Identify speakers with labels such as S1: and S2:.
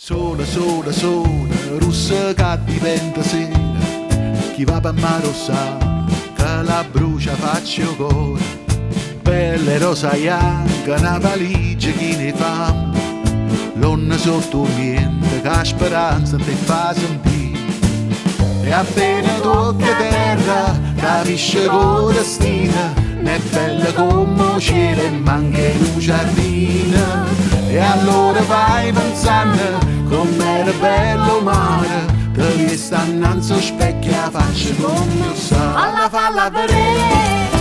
S1: Sola, russa che diventa sera, chi va per mare rossa, che la brucia faccia il cuore, pelle rosa bianca, una valigia chi ne fa, l'onna sotto niente, che speranza ti fa sentire, e appena tocca terra, capisce che destina, è bella come il cielo e manca in un giardino, e allora vai pensando com'era bello mare, te vi sta innanzi allo specchio, faccia come lo sa.
S2: Falla vedere.